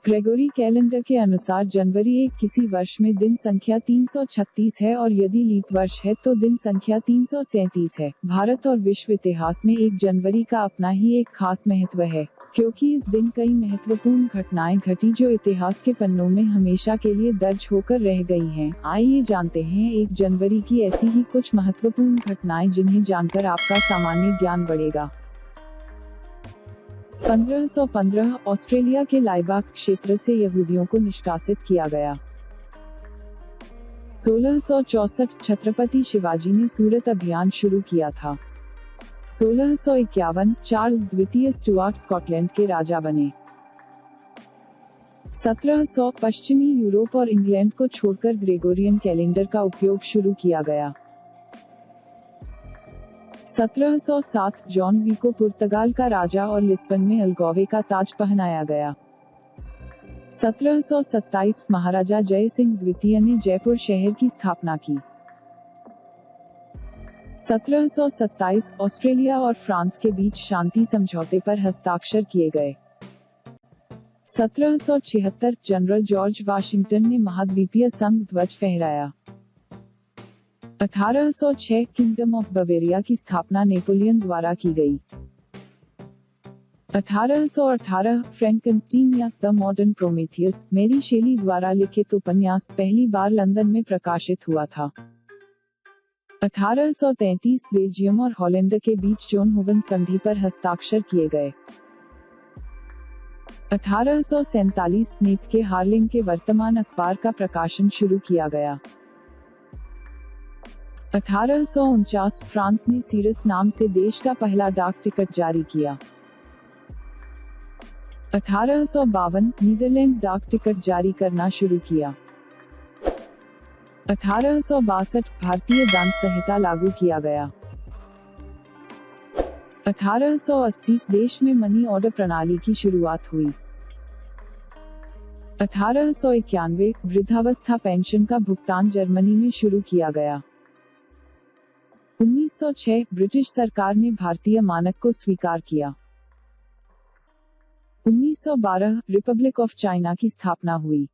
Gregory calendar के अनुसार जनवरी 1 किसी वर्ष में दिन संख्या 336 है और यदि लीप वर्ष है तो दिन संख्या 337 है। भारत और विश्व इतिहास में 1 जनवरी का अपना ही एक खास महत्व है, क्योंकि इस दिन कई महत्वपूर्ण घटनाएं घटी जो इतिहास के पन्नों में हमेशा के लिए दर्ज होकर रह गई हैं। आइए जानते हैं 1 जनवरी की ऐसी ही कुछ महत्वपूर्ण घटनाएं जिन्हें जानकर आपका सामान्य ज्ञान बढ़ेगा। 1515 ऑस्ट्रेलिया के लाइबाक क्षेत्र से यहूदियों को निष्कासित किया गया। 1664 छत्रपति शिवाजी ने सूरत अभियान शुरू किया था। 1651 चार्ल्स द्वितीय स्टुअर्ट स्कॉटलैंड के राजा बने। 1700 पश्चिमी यूरोप और इंग्लैंड को छोड़कर ग्रेगोरियन कैलेंडर का उपयोग शुरू किया गया। 1707 जॉन वी को पुर्तगाल का राजा और लिस्बन में अलगोवे का ताज पहनाया गया। 1727 महाराजा जय सिंह द्वितीय ने जयपुर शहर की स्थापना की। 1727 ऑस्ट्रेलिया और फ्रांस के बीच शांति समझौते पर हस्ताक्षर किए गए। 1776 जनरल जॉर्ज वाशिंगटन ने महाद्वीपीय संघ ध्वज फहराया। 1806 किंगडम ऑफ बवेरिया की स्थापना नेपोलियन द्वारा की गई। 1818 फ्रैंकेनस्टीन या द मॉडर्न प्रोमेथियस मेरी शेली द्वारा लिखित उपन्यास पहली बार लंदन में प्रकाशित हुआ था। 1833 बेल्जियम और हॉलैंड के बीच जोनहोवन संधि पर हस्ताक्षर किए गए। 1847 नीत के हार्लेम के वर्तमान अखबार का प्रकाशन शुरू किया गया। 1849 फ्रांस ने सीरस नाम से देश का पहला डाक टिकट जारी किया। 1852 नीदरलैंड डाक टिकट जारी करना शुरू किया। 1862 भारतीय दंड संहिता लागू किया गया। 1880 देश में मनी ऑर्डर प्रणाली की शुरुआत हुई। 1891 वृद्धावस्था पेंशन का भुगतान जर्मनी में शुरू किया गया। 1906 ब्रिटिश सरकार ने भारतीय मानक को स्वीकार किया। 1912 रिपब्लिक ऑफ चाइना की स्थापना हुई।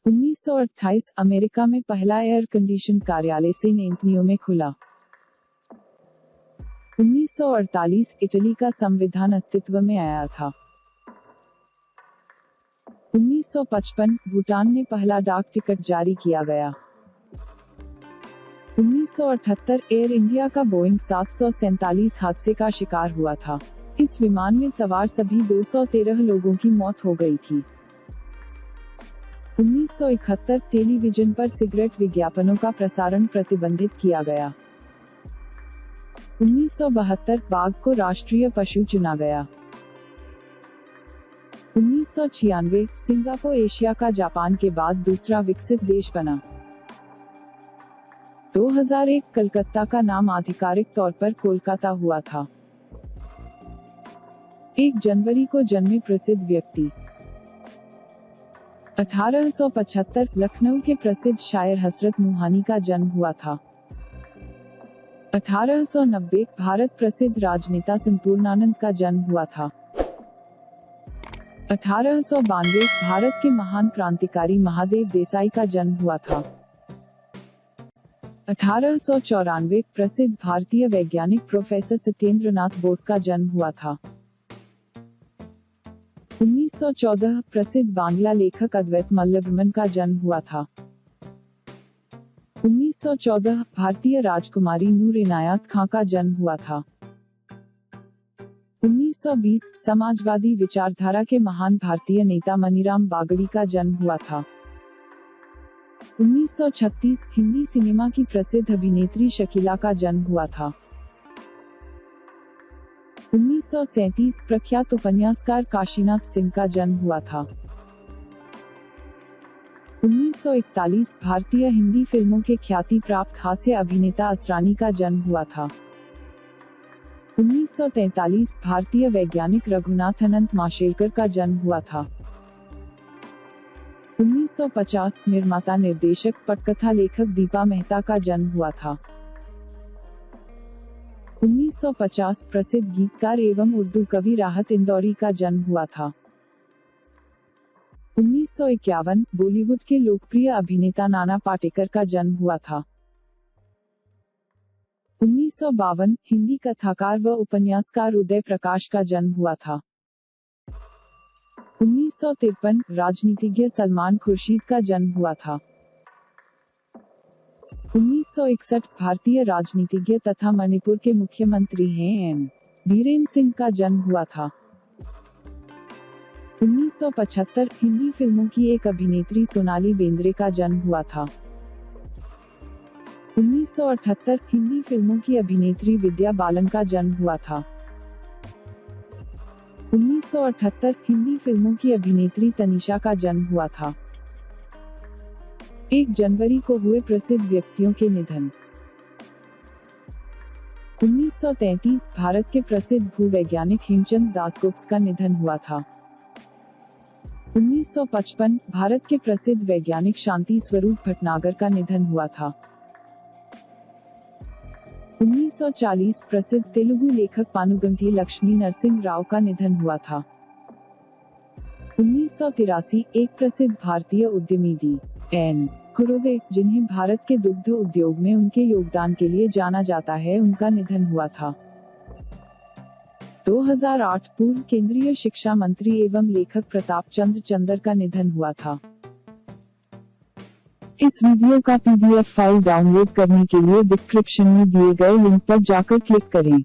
1928 अमेरिका में पहला एयर कंडीशन कार्यालय सेंट एंटनियो में खुला। 1948 इटली का संविधान अस्तित्व में आया था। 1955 भूटान ने पहला डाक टिकट जारी किया गया। 1978 एयर इंडिया का बोइंग 747 हादसे का शिकार हुआ था। इस विमान में सवार सभी 213 लोगों की मौत हो गई थी। 1971 टेलीविजन पर सिगरेट विज्ञापनों का प्रसारण प्रतिबंधित किया गया। 1972 बाघ को राष्ट्रीय पशु चुना गया। 1996 सिंगापुर एशिया का जापान के बाद दूसरा विकसित देश बना। 2001 कलकत्ता का नाम आधिकारिक तौर पर कोलकाता हुआ था। 1 जनवरी को जन्मे प्रसिद्ध व्यक्ति। 1875 लखनऊ के प्रसिद्ध शायर हसरत मुहानी का जन्म हुआ था। 1890 भारत प्रसिद्ध राजनेता संपूर्णानंद का जन्म हुआ था। 1892 भारत के महान क्रांतिकारी महादेव देसाई का जन्म हुआ था। 1894 प्रसिद्ध भारतीय वैज्ञानिक प्रोफेसर सत्येंद्र नाथ बोस का जन्म हुआ था। 1914 प्रसिद्ध बांग्ला लेखक अद्वैत मल्लवर्मन का जन्म हुआ था। 1914 भारतीय राजकुमारी नूर इनायत खां का जन्म हुआ था। 1920 समाजवादी विचारधारा के महान भारतीय नेता मनीराम बागड़ी का जन्म हुआ था। 1936 हिंदी सिनेमा की प्रसिद्ध अभिनेत्री शकीला का जन्म हुआ था। 1937 प्रख्यात उपन्यासकार काशीनाथ सिंह का जन्म हुआ था। 1941 भारतीय हिंदी फिल्मों के ख्याति प्राप्त हास्य अभिनेता असरानी का जन्म हुआ था। 1943 भारतीय वैज्ञानिक रघुनाथ अनंत माशेलकर का जन्म हुआ था। 1950 निर्माता निर्देशक पटकथा लेखक दीपा मेहता का जन्म हुआ था। 1950 प्रसिद्ध गीतकार एवं उर्दू कवि राहत इंदौरी का जन्म हुआ था। 1951 बॉलीवुड के लोकप्रिय अभिनेता नाना पाटेकर का जन्म हुआ था। 1952 हिंदी कथाकार व उपन्यासकार उदय प्रकाश का जन्म हुआ था। 1953 राजनीतिज्ञ सलमान खुर्शीद का जन्म हुआ था। 1961 भारतीय राजनीतिज्ञ तथा मणिपुर के मुख्यमंत्री हैं एन बीरेन सिंह का जन्म हुआ था। 1975 हिंदी फिल्मों की एक अभिनेत्री सोनाली बेंद्रे का जन्म हुआ था। 1978 हिंदी फिल्मों की अभिनेत्री विद्या बालन का जन्म हुआ था। 1978 हिंदी फिल्मों की अभिनेत्री तनिषा का जन्म हुआ था। 1 जनवरी को हुए प्रसिद्ध व्यक्तियों के निधन। 1933 भारत के प्रसिद्ध भूवैज्ञानिक हेमचंद दासगुप्त का निधन हुआ था। 1955 भारत के प्रसिद्ध वैज्ञानिक शांति स्वरूप भटनागर का निधन हुआ था। 1940 प्रसिद्ध तेलुगु लेखक पानुगंटी लक्ष्मी नरसिंह राव का निधन हुआ था। 1983 एक प्रसिद्ध भारतीय उद्यमी डी.एन. खुरोदे, जिन्हें भारत के दुग्ध उद्योग में उनके योगदान के लिए जाना जाता है, उनका निधन हुआ था। 2008 पूर्व केंद्रीय शिक्षा मंत्री एवं लेखक प्रताप चंद्र चंदर का निधन हुआ था। इस वीडियो का PDF फाइल डाउनलोड करने के लिए डिस्क्रिप्शन में दिए गए लिंक पर जाकर क्लिक करें।